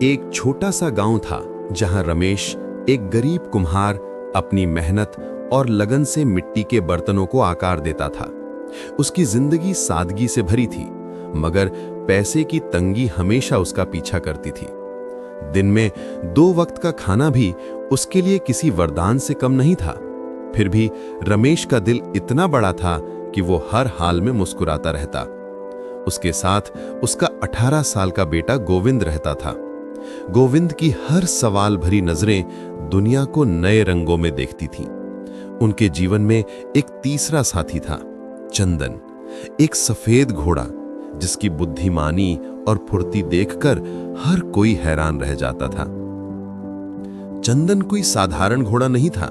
एक छोटा सा गांव था जहां रमेश, एक गरीब कुम्हार, अपनी मेहनत और लगन से मिट्टी के बर्तनों को आकार देता था। उसकी जिंदगी सादगी से भरी थी, मगर पैसे की तंगी हमेशा उसका पीछा करती थी। दिन में 2 वक्त का खाना भी उसके लिए किसी वरदान से कम नहीं था। फिर भी रमेश का दिल इतना बड़ा था कि वो हर हाल में मुस्कुराता रहता। उसके साथ उसका 18 साल का बेटा गोविंद रहता था। गोविंद की हर सवाल भरी नजरें दुनिया को नए रंगों में देखती थीं। उनके जीवन में एक तीसरा साथी था, चंदन, एक सफेद घोड़ा जिसकी बुद्धिमानी और फुर्ती देखकर हर कोई हैरान रह जाता था। चंदन कोई साधारण घोड़ा नहीं था।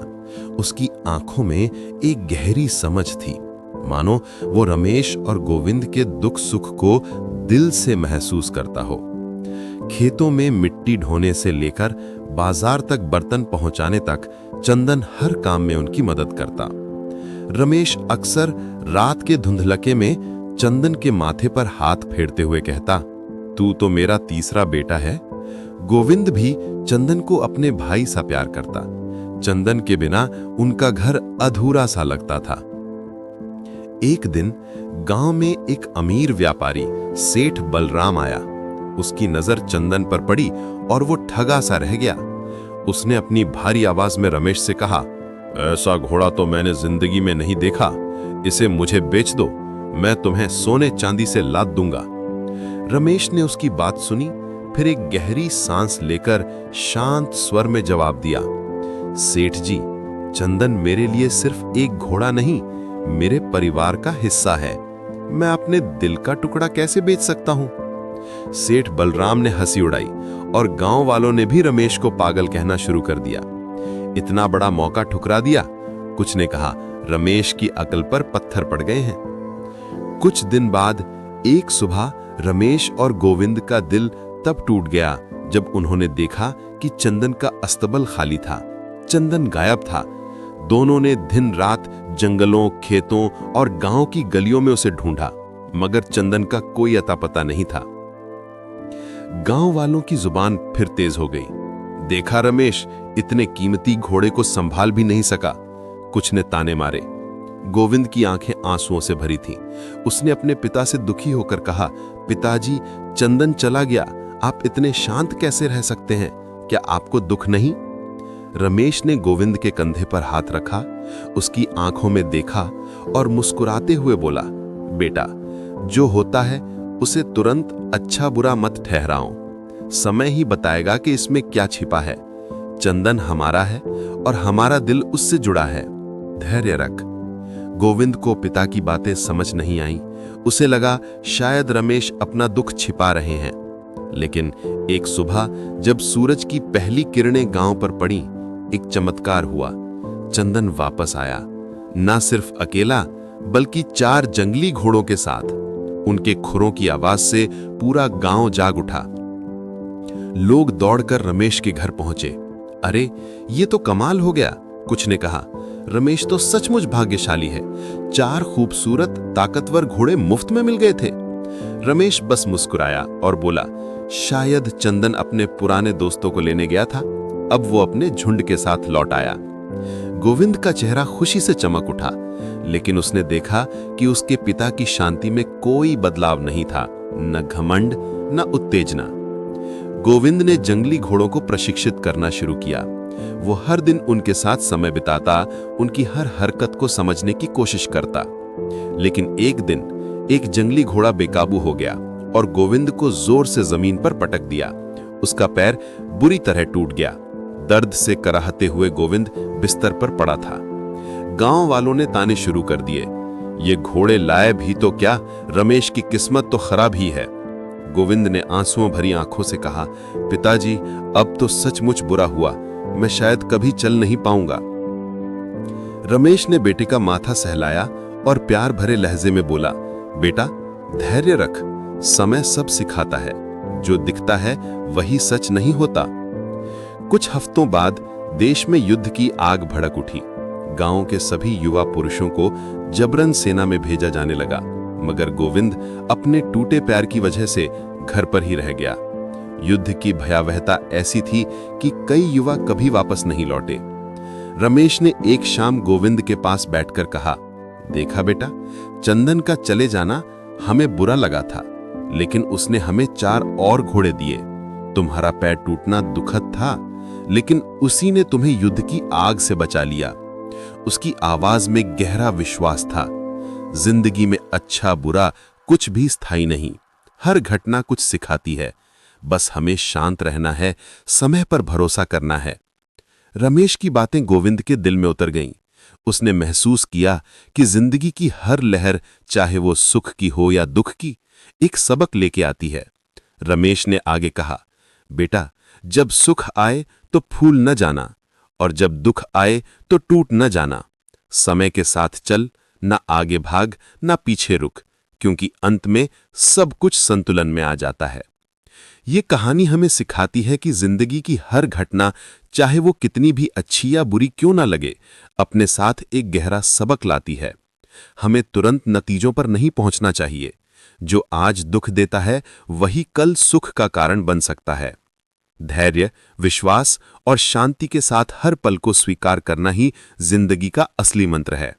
उसकी आंखों में एक गहरी समझ थी, मानो वो रमेश और गोविंद के दुख सुख को दिल से महसूस करता हो। खेतों में मिट्टी ढोने से लेकर बाजार तक बर्तन पहुंचाने तक चंदन हर काम में उनकी मदद करता। रमेश अक्सर रात के धुंधलके में चंदन के माथे पर हाथ फेरते हुए कहता, तू तो मेरा तीसरा बेटा है। गोविंद भी चंदन को अपने भाई सा प्यार करता। चंदन के बिना उनका घर अधूरा सा लगता था। एक दिन गांव में एक अमीर व्यापारी सेठ बलराम आया। उसकी नजर चंदन पर पड़ी और वो ठगा सा रह गया। उसने अपनी भारी आवाज में रमेश से कहा, ऐसा घोड़ा तो मैंने जिंदगी में नहीं देखा। इसे मुझे बेच दो, मैं तुम्हें सोने चांदी से लाद दूंगा। रमेश ने उसकी बात सुनी, फिर एक गहरी सांस लेकर शांत स्वर में जवाब दिया, सेठ जी, चंदन मेरे लिए सिर्फ एक घोड़ा नहीं, मेरे परिवार का हिस्सा है। मैं अपने दिल का टुकड़ा कैसे बेच सकता हूं? सेठ बलराम ने हंसी उड़ाई और गांव वालों ने भी रमेश को पागल कहना शुरू कर दिया। इतना बड़ा मौका ठुकरा दिया। कुछ ने कहा रमेश की अकल पर पत्थर पड़ गए हैं। कुछ दिन बाद एक सुबह रमेश और गोविंद का दिल तब टूट गया जब उन्होंने देखा कि चंदन का अस्तबल खाली था। चंदन गायब था। दोनों ने दिन रात जंगलों, खेतों और गांव की गलियों में उसे ढूंढा, मगर चंदन का कोई अता पता नहीं था। गांव वालों की जुबान फिर तेज हो गई। देखा रमेश इतने कीमती घोड़े को संभाल भी नहीं सका। कुछ ने ताने मारे। गोविंद की आंखें आंसुओं से भरी थीं। उसने अपने पिता से दुखी होकर कहा, पिताजी, चंदन चला गया, आप इतने शांत कैसे रह सकते हैं? क्या आपको दुख नहीं? रमेश ने गोविंद के कंधे पर हाथ रखा, उसकी आंखों में देखा और मुस्कुराते हुए बोला, बेटा, जो होता है उसे तुरंत अच्छा बुरा मत ठहराओ। समय ही बताएगा कि इसमें क्या छिपा है। चंदन हमारा है और हमारा दिल उससे जुड़ा है। धैर्य रख। गोविंद को पिता की बातें समझ नहीं आई। उसे लगा शायद रमेश अपना दुख छिपा रहे हैं। लेकिन एक सुबह जब सूरज की पहली किरणें गांव पर पड़ी, एक चमत्कार हुआ। चंदन वापस आया, ना सिर्फ अकेला बल्कि 4 जंगली घोड़ों के साथ। उनके खुरों की आवाज से पूरा गांव जाग उठा। लोग दौड़कर रमेश के घर पहुंचे। अरे, ये तो कमाल हो गया, कुछ ने कहा। रमेश तो सचमुच भाग्यशाली है। 4 खूबसूरत ताकतवर घोड़े मुफ्त में मिल गए थे। रमेश बस मुस्कुराया और बोला, शायद चंदन अपने पुराने दोस्तों को लेने गया था। अब वो अपने झुंड के साथ लौट आया। गोविंद का चेहरा खुशी से चमक उठा, लेकिन उसने देखा कि उसके पिता की शांति में कोई बदलाव नहीं था, न घमंड न उत्तेजना। गोविंद ने जंगली घोड़ों को प्रशिक्षित करना शुरू किया। वो हर दिन उनके साथ समय बिताता, उनकी हर हरकत को समझने की कोशिश करता। लेकिन एक दिन एक जंगली घोड़ा बेकाबू हो गया और गोविंद को जोर से जमीन पर पटक दिया। उसका पैर बुरी तरह टूट गया। दर्द से कराहते हुए गोविंद बिस्तर पर पड़ा था। गांव वालों ने ताने शुरू कर दिए, ये घोड़े लाए भी तो क्या, रमेश की किस्मत तो खराब ही है। गोविंद ने आंसुओं भरी आंखों से कहा, पिताजी, अब तो सचमुच बुरा हुआ, मैं शायद कभी चल नहीं पाऊंगा। रमेश ने बेटे का माथा सहलाया और प्यार भरे लहजे में बोला, बेटा, धैर्य रख, समय सब सिखाता है। जो दिखता है वही सच नहीं होता। कुछ हफ्तों बाद देश में युद्ध की आग भड़क उठी। गांव के सभी युवा पुरुषों को जबरन सेना में भेजा जाने लगा, मगर गोविंद अपने टूटे पैर की वजह से घर पर ही रह गया। युद्ध की भयावहता ऐसी थी कि कई युवा कभी वापस नहीं लौटे। रमेश ने एक शाम गोविंद के पास बैठकर कहा, देखा बेटा, चंदन का चले जाना हमें बुरा लगा था, लेकिन उसने हमें 4 और घोड़े दिए। तुम्हारा पैर टूटना दुखद था, लेकिन उसी ने तुम्हें युद्ध की आग से बचा लिया। उसकी आवाज में गहरा विश्वास था। जिंदगी में अच्छा बुरा कुछ भी स्थायी नहीं, हर घटना कुछ सिखाती है। बस हमें शांत रहना है, समय पर भरोसा करना है। रमेश की बातें गोविंद के दिल में उतर गईं। उसने महसूस किया कि जिंदगी की हर लहर, चाहे वो सुख की हो या दुख की, एक सबक लेके आती है। रमेश ने आगे कहा, बेटा, जब सुख आए तो फूल न जाना, और जब दुख आए तो टूट न जाना। समय के साथ चल, ना आगे भाग, ना पीछे रुक, क्योंकि अंत में सब कुछ संतुलन में आ जाता है। ये कहानी हमें सिखाती है कि जिंदगी की हर घटना, चाहे वो कितनी भी अच्छी या बुरी क्यों ना लगे, अपने साथ एक गहरा सबक लाती है। हमें तुरंत नतीजों पर नहीं पहुंचना चाहिए। जो आज दुख देता है, वही कल सुख का कारण बन सकता है। धैर्य, विश्वास और शांति के साथ हर पल को स्वीकार करना ही जिंदगी का असली मंत्र है।